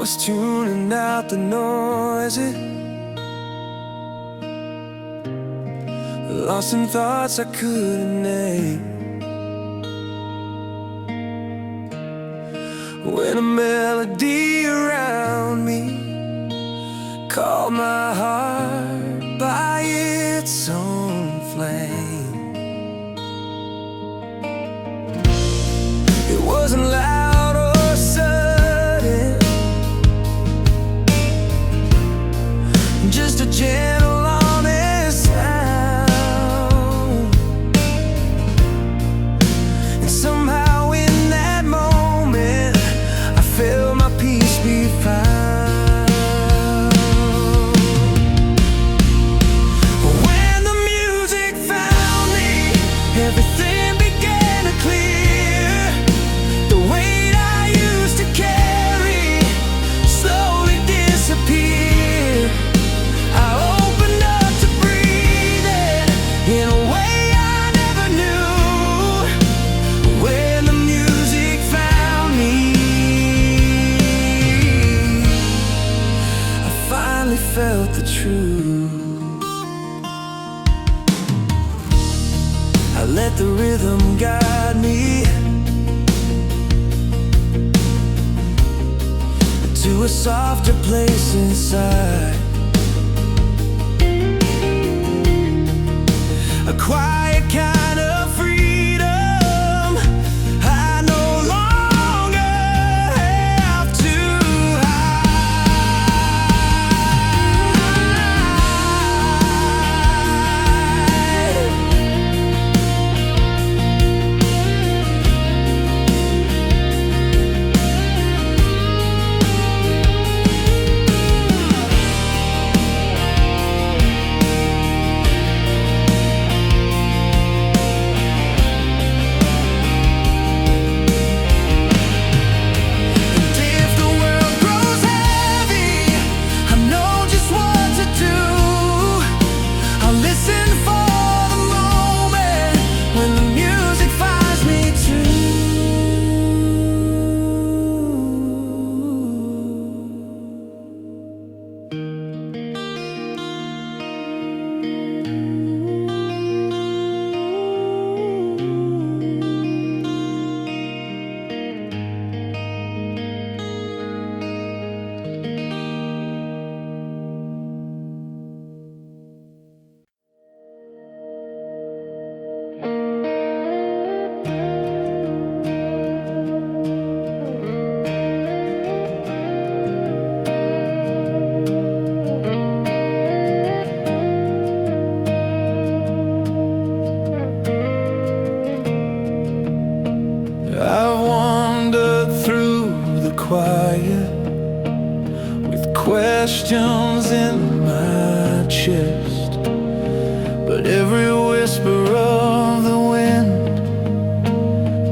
was tuning out the noises, lost in thoughts I couldn't name. When a melody around me called my heart by its own flame. It wasn't loud or sudden, just a gentle, honest sound. And somehow in that moment I felt my peace be found. When the music found me, everything began to clear. The weight I used to carry slowly disappeared. I opened up to breathing in a way I never knew. When the music found me, I finally felt the truth. I let the rhythm guide me to a softer place inside, a quiet kind of freedom I no longer have to quiet with questions in my chest, but every whisper of the wind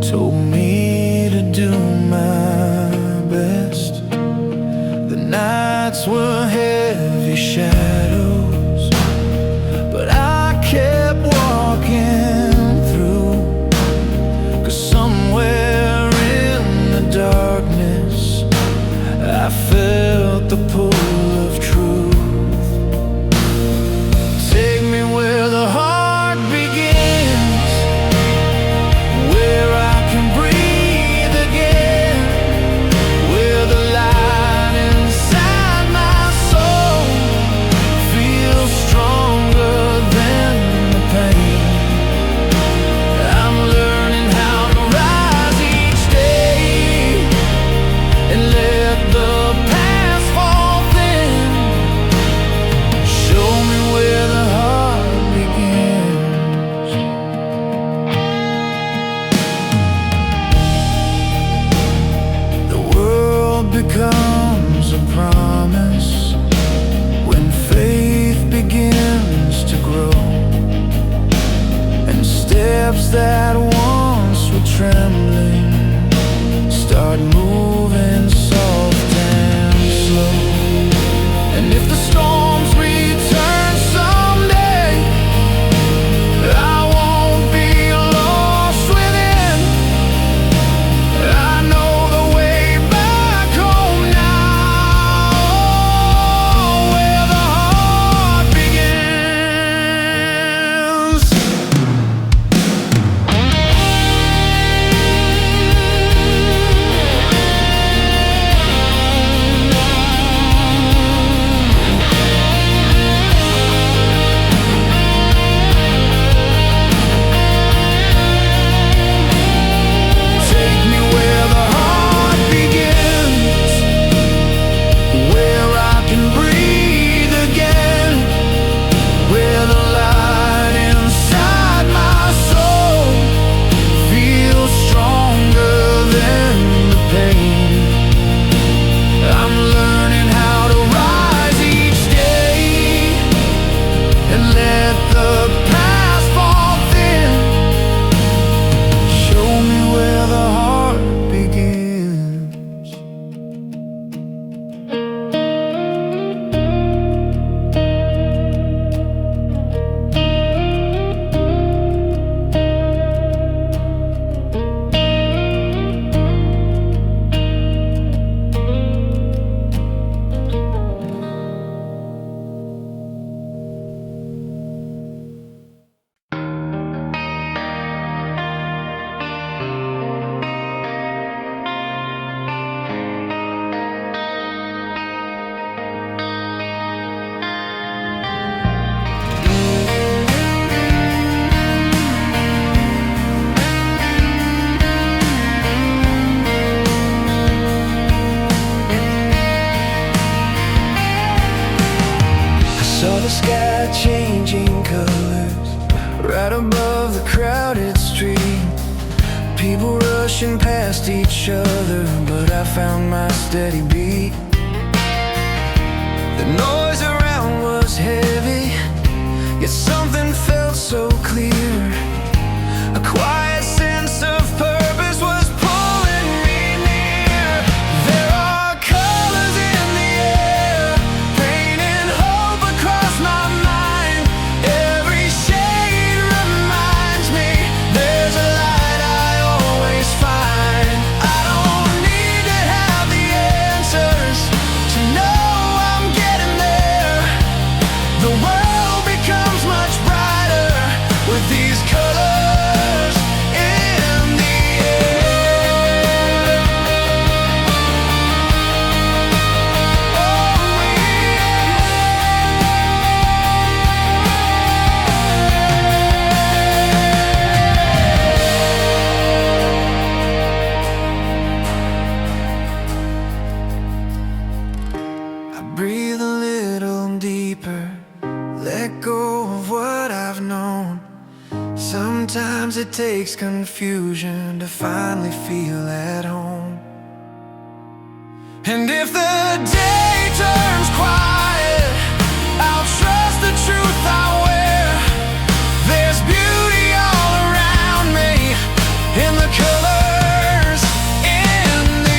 told me to do my best. The nights were heavy shadows, but I kept walking through, 'cause somewhere in the darkness I felt the pull of truth. Take me where the heart begins, where I can breathe again, where the light inside my soul feels stronger than the pain. I'm learning how to rise each day and let the past fall the sky changing colors, right above the crowded street. People rushing past each other, but I found my steady beat. The noise around was heavy, yet something felt so clear. A quiet sense of purpose was pulling me near. There are colors in the air, painting hope across my mind. Every shade reminds me there's a light I always find. I don't need to have the answers to know I'm getting there. The world becomes much brighter with these colors in the air. Oh yeah. I breathe a little deeper, let go of what I've known. Sometimes it takes confusion to finally feel at home. And if the day turns quiet, I'll trust the truth I wear. There's beauty all around me in the colors in the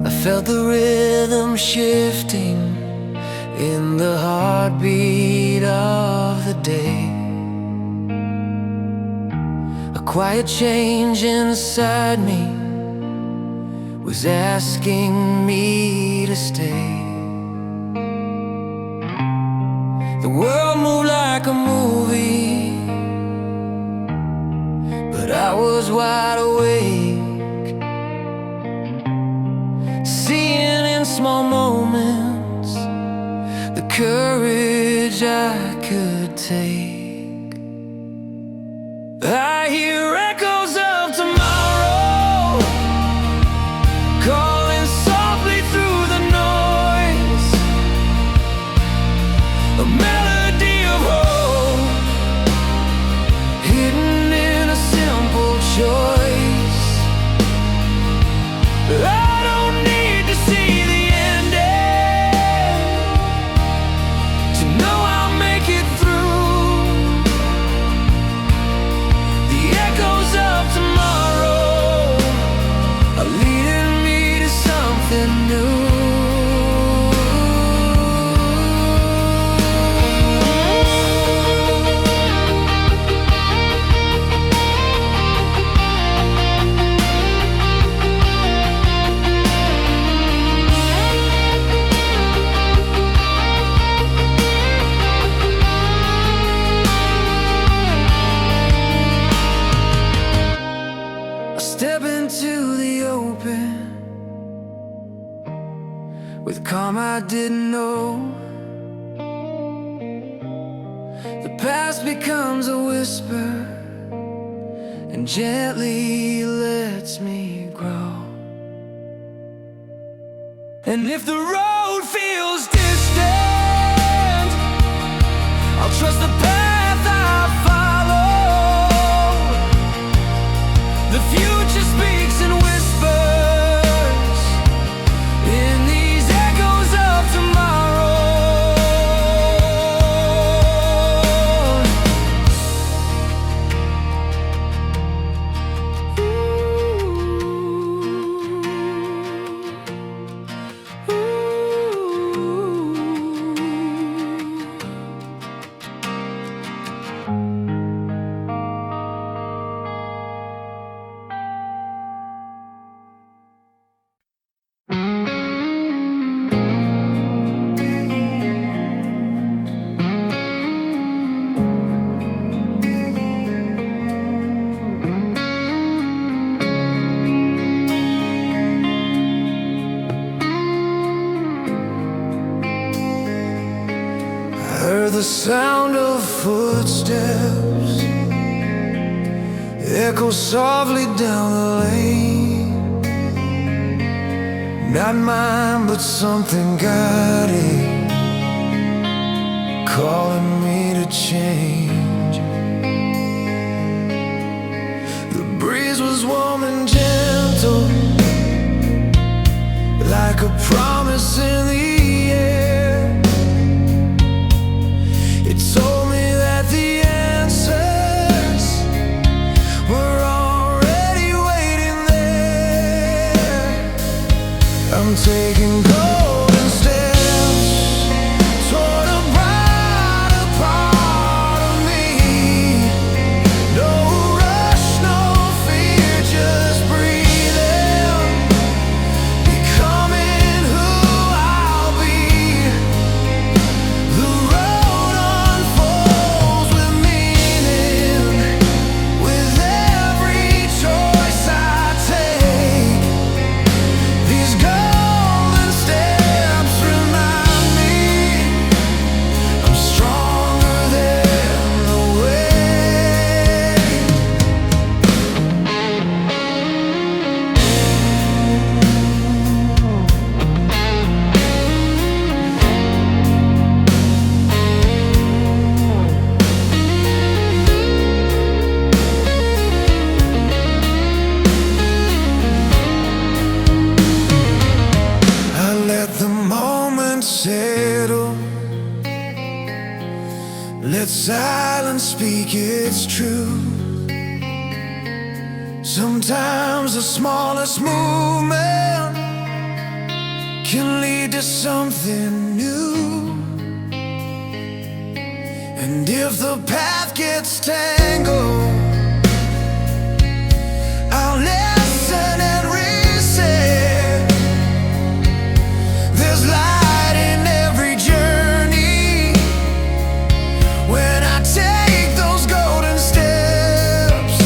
I felt the rhythm shifting in the heartbeat of the day. A quiet change inside me was asking me to stay. The world moved like a movie, but I was wide awake, seeing in small moments the courage I could take. I hear echoes of tomorrow calling softly through the noise, a melody of hope hidden in a simple choice. I don't need to see the ending to know I'll make it through. The echoes of tomorrow are leading me to something new. Step into the open with calm I didn't know. The past becomes a whisper and gently lets me grow. And if the road feels distant, I'll trust the path I follow. The future speaks in whispers in these echoes of tomorrow. the sound of footsteps echo softly down the lane. Not mine, but something guiding, calling me to change. The breeze was warm and gentle, like a promise in the air. It told me that the answers were already waiting there. I'm taking golden steps toward a brighter part of me. No rush, no fear, just breathing, becoming who I'll be. The road unfolds with meaning, with every choice I take. These golden steps remind me I'm stronger than the weight. I let the moment settle, let silence speak its truth. Sometimes the smallest movement can lead to something new. And if the path gets tangled, I'll listen and reset. There's light in every journey when I take those golden steps.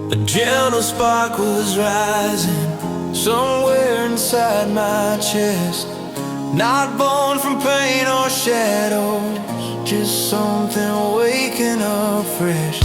A gentle spark was rising somewhere inside my chest. Not born from pain or shadows, just something waking up fresh.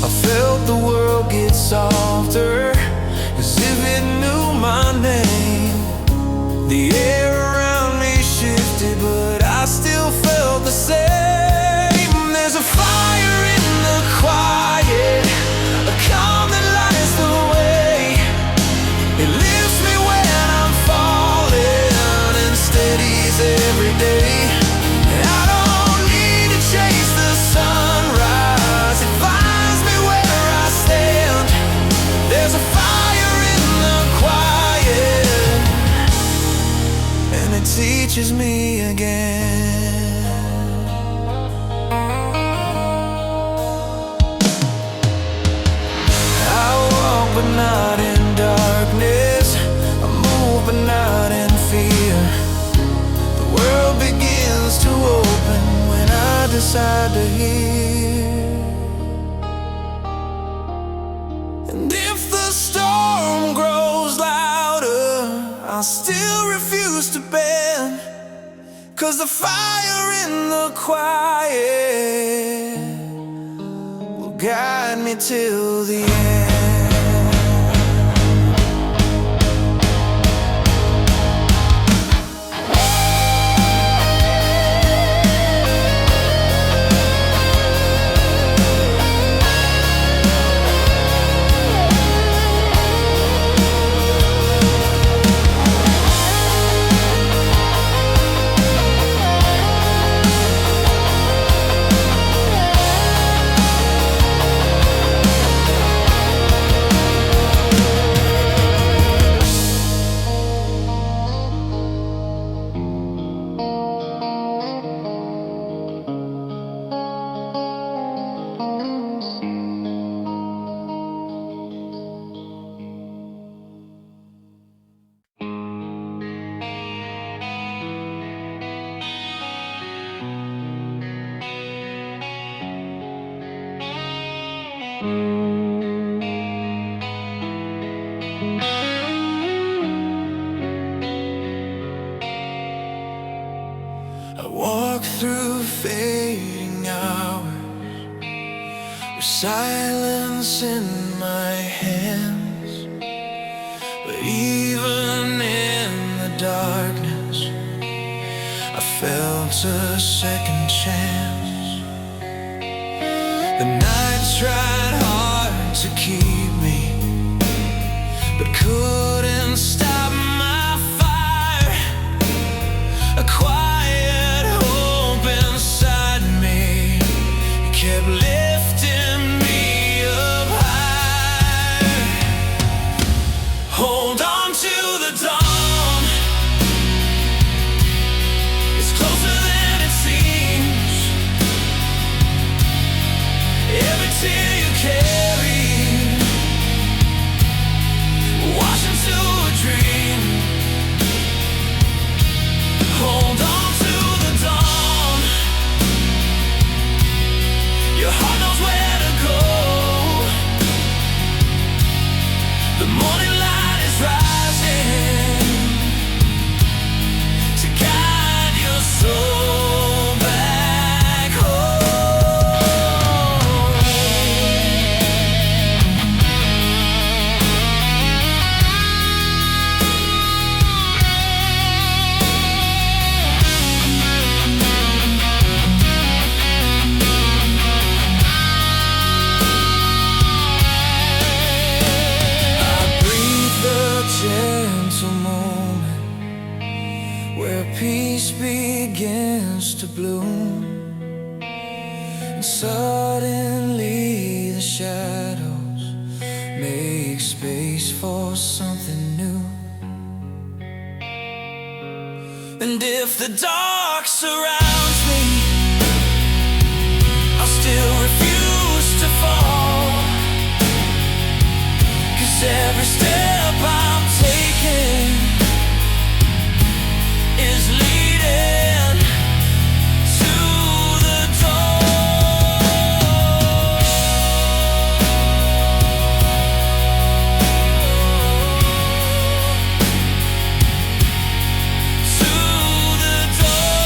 I felt the world get softer, as if it knew my name. The air around me shifted, but I still felt the same. There's a fire in the quiet, a calm that lights the way. It lifts me when I'm falling and steadies every day. I don't need to chase the sunrise, it finds me where I stand. There's a fire in the quiet, and it teaches me again. But not in darkness, I move but not in fear. The world begins to open when I decide to hear. And if the storm grows louder, I'll still refuse to bend, 'cause the fire in the quiet will guide me till the end. through fading hours with silence in my hands. But even in the darkness, I felt a second chance. The nights tried hard to keep me, but couldn't stop my fire. A quiet hope inside me kept lifting me up high. Hold on to the dawn, it's closer than it seems. Every tear you carry wash into a dream. Hold on to the dawn, your heart knows where to go. The morning light is rising to guide your soul back home. I breathe the gentle moment where peace begins to bloom, and suddenly the shadows make space for something new. And if the dark surrounds me, I'll still refuse to fall, 'cause every step I'm taking is leading to the door. To the door.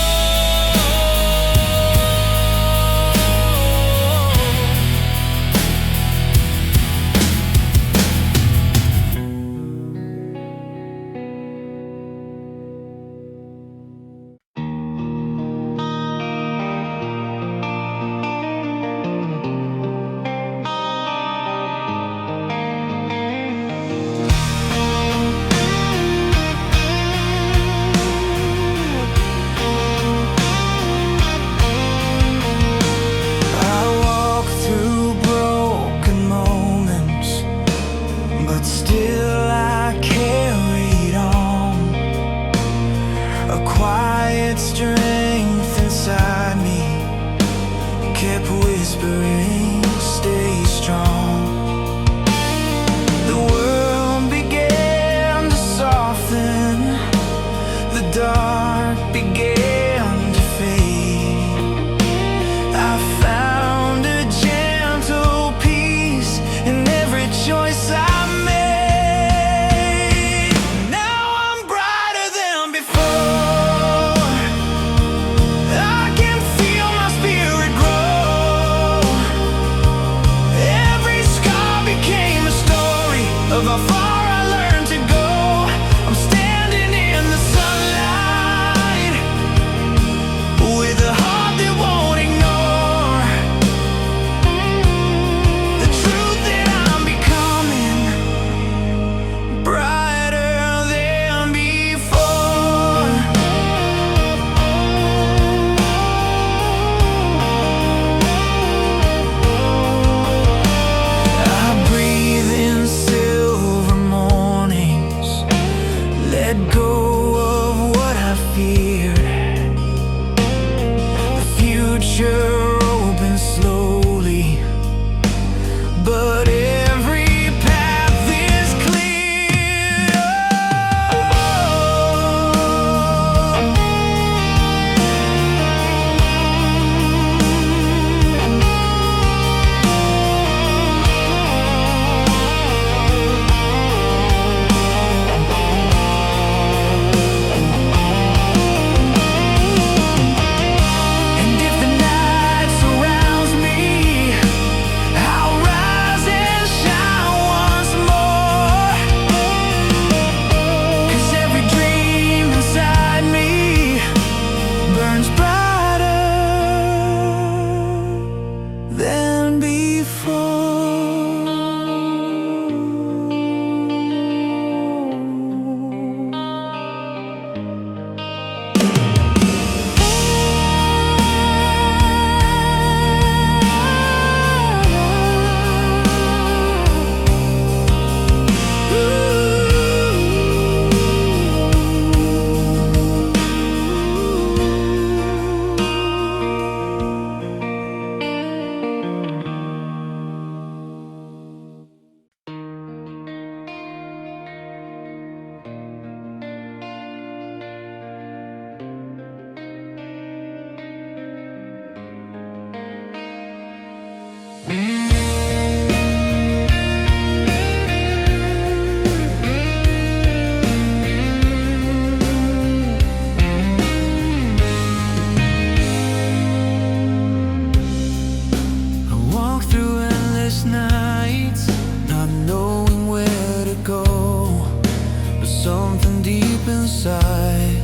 something deep inside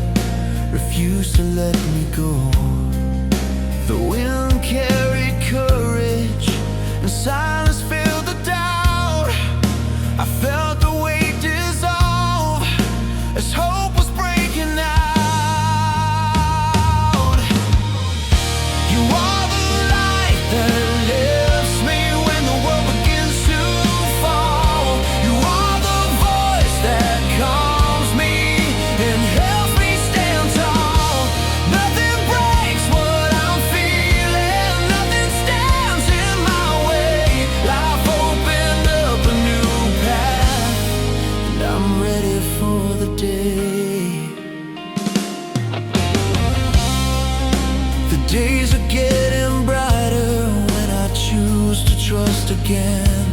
refused to let me go. The wind carried courage and silence filled the doubt. I felt the weight dissolve as hope was breaking out. You are the light that lifts me when the world begins to fall. You are the voice that calms me and helps me stand tall. Nothing breaks what I'm feeling, nothing stands in my way. Life opened up a new path, and I'm ready for the day. The days are getting brighter when I choose to trust again.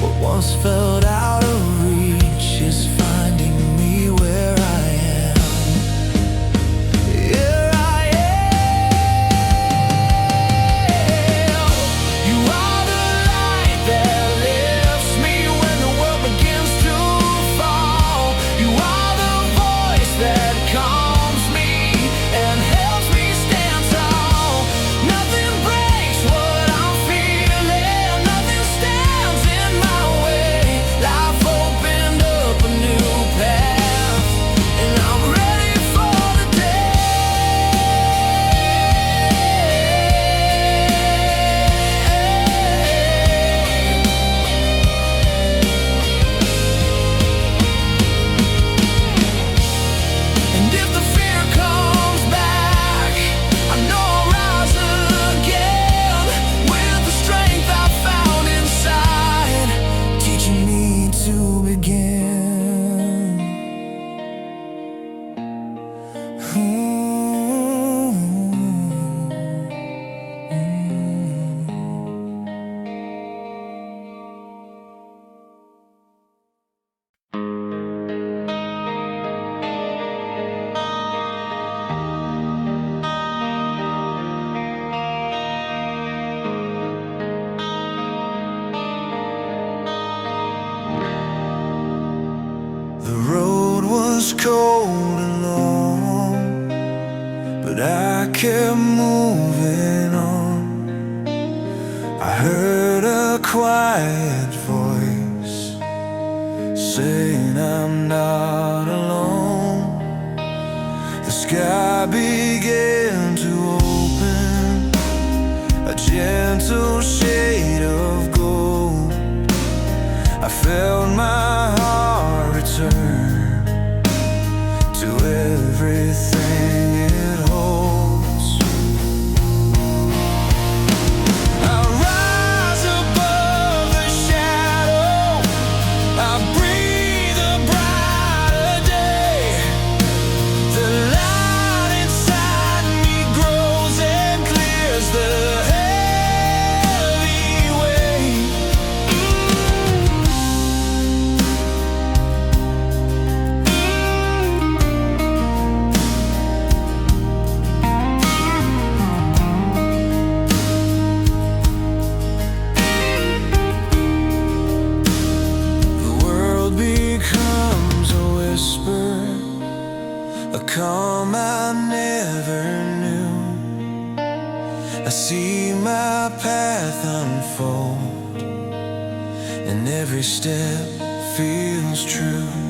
What once felt out of reach is finding me where I am. Here I am. You are the light that lifts me when the world begins to fall. You are the voice that calms me and helps me stand tall. Nothing breaks what I'm feeling, nothing stands in my way. Life opened up a new path, and I'm ready for the And if the fear comes back, I know I'll rise again with the strength I found inside, teaching me to begin. The road was cold and long, but I kept moving on. I heard a quiet voice saying I'm not alone. The sky began to open, a gentle shade of gold. I felt my heart return to everything it holds. I'll rise above the shadow, I'll breathe a brighter day. The light inside me grows and clears the heavy weight. The world becomes a whisper, a calm I never knew. I see my path unfold, and every step feels true.